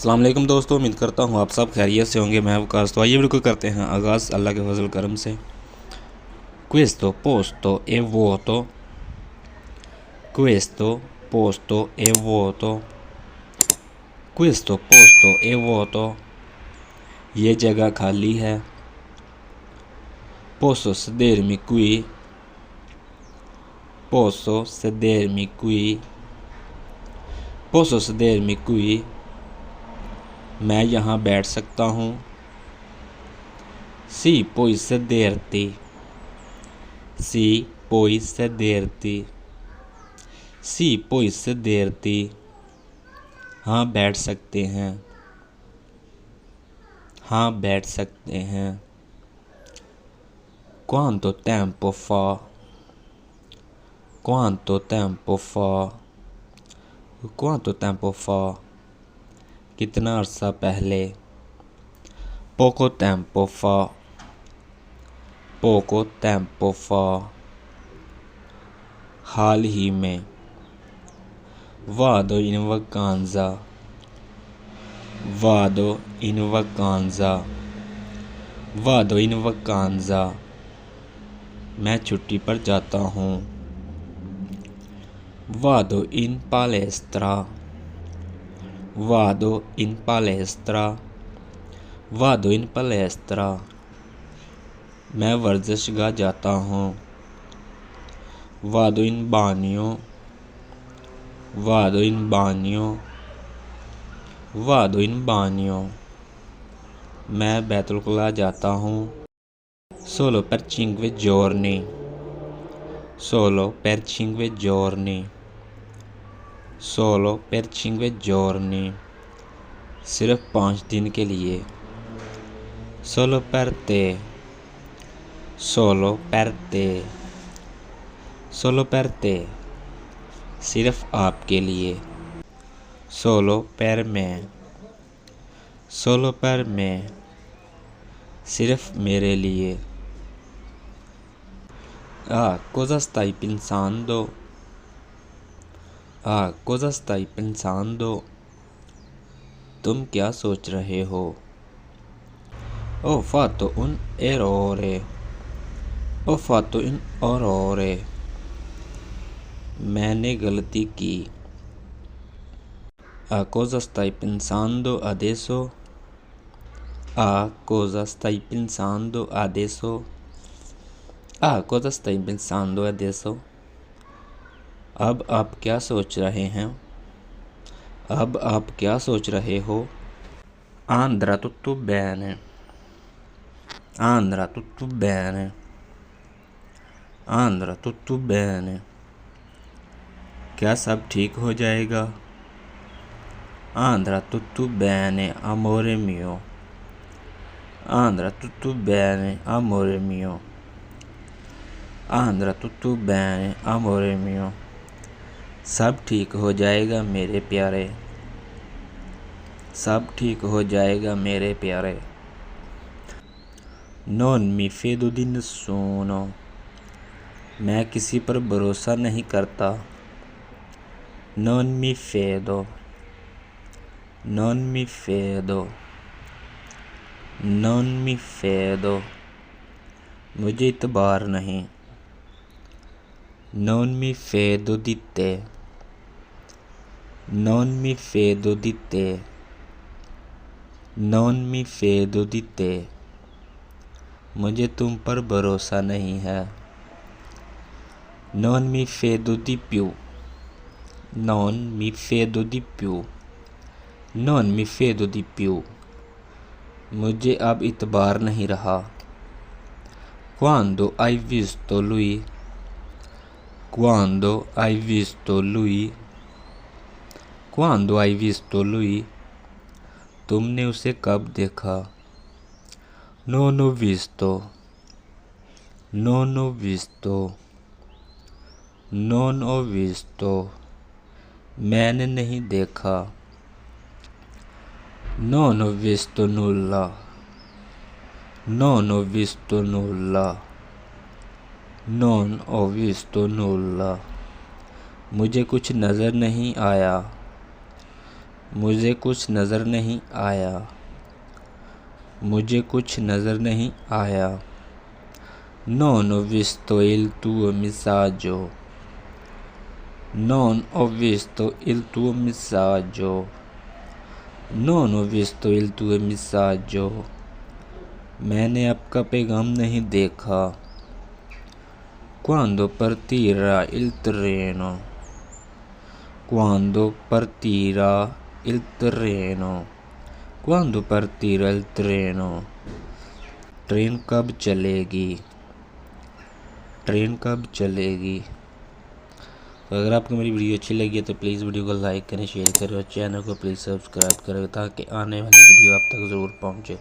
अस्सलाम वालेकुम दोस्तों, उम्मीद करता हूँ आप सब खैरियत से होंगे। मैं वकास। तो आइए वीडियो को करते हैं आगाज़ अल्लाह के फजल करम से। Questo posto è vuoto, questo posto è vuoto, questo posto è vuoto, ये जगह खाली है। Posso sedermi qui, posso sedermi qui, posso sedermi qui, मैं यहाँ बैठ सकता हूँ। Sì, puoi sederti, sì, puoi sederti, sì, puoi sederti, हाँ बैठ सकते हैं, हाँ बैठ सकते हैं। Quanto tempo fa, quanto tempo fa, quanto tempo fa, कितना अरसा पहले। Poco tempo fa, poco tempo fa, हाल ही में। Vado in vacanza, vado in vacanza, vado in vacanza, मैं छुट्टी पर जाता हूँ। Vado in palestra, vado in palestra, vado in palestra, मैं वर्जिशगाह जाता हूँ। Vado in bagno, vado in bagno, vado in bagno, मैं बैतुल-खुला जाता हूँ। Solo per 5 giorni, solo per 5 giorni, solo per 5 giorni, सिर्फ 5 दिन के लिए। Solo per te, solo per te, solo per te, सिर्फ आपके लिए। Solo per me, solo per me, सिर्फ मेरे लिए। Cosa stai pensando? Cosa stai pensando? तुम क्या सोच रहे हो? Ho fatto un errore, ho fatto un errore, मैंने गलती की। Cosa stai pensando adesso? Cosa stai pensando adesso? Cosa stai pensando adesso? अब आप क्या सोच रहे हैं? अब आप क्या सोच रहे हो? Andrà tutto bene, andrà tutto bene, andrà tutto bene, क्या सब ठीक हो जाएगा? Andrà tutto bene, amore mio, andrà tutto bene, amore mio, andrà tutto bene, amore mio, सब ठीक हो जाएगा मेरे प्यारे, सब ठीक हो जाएगा मेरे प्यारे। Non mi fido di nessuno, मैं किसी पर भरोसा नहीं करता। Non mi fido, non mi fido, non mi fido, मुझे इतबार नहीं। Non mi fido di te, non mi fido di te, non mi fido di te, मुझे तुम पर भरोसा नहीं है। Non mi fido di più, non mi fido di più, non mi fido di più, मुझे अब इतबार नहीं रहा। Quando hai visto lui, quando hai visto lui, quando hai visto lui, तुमने उसे कब देखा? Non ho visto, non ho visto, non ho visto, मैंने नहीं देखा। Non ho visto nulla, non ho visto nulla, non ho visto nulla, मुझे कुछ नज़र नहीं आया। मुझे कुछ नज़र नहीं आया, मुझे कुछ नज़र नहीं आया। Non ho visto il tuo messaggio, non ho visto il tuo messaggio, non ho visto il tuo messaggio। मैंने आपका पैगाम नहीं देखा। Quando partirà il treno, quando partirà il treno, quando partirà il treno। Train कब चलेगी, train कब चलेगी। तो अगर आपको मेरी वीडियो अच्छी लगी है तो प्लीज़ वीडियो को लाइक करें, शेयर करें और चैनल को प्लीज़ सब्सक्राइब करें ताकि आने वाली वीडियो आप तक ज़रूर पहुँचे।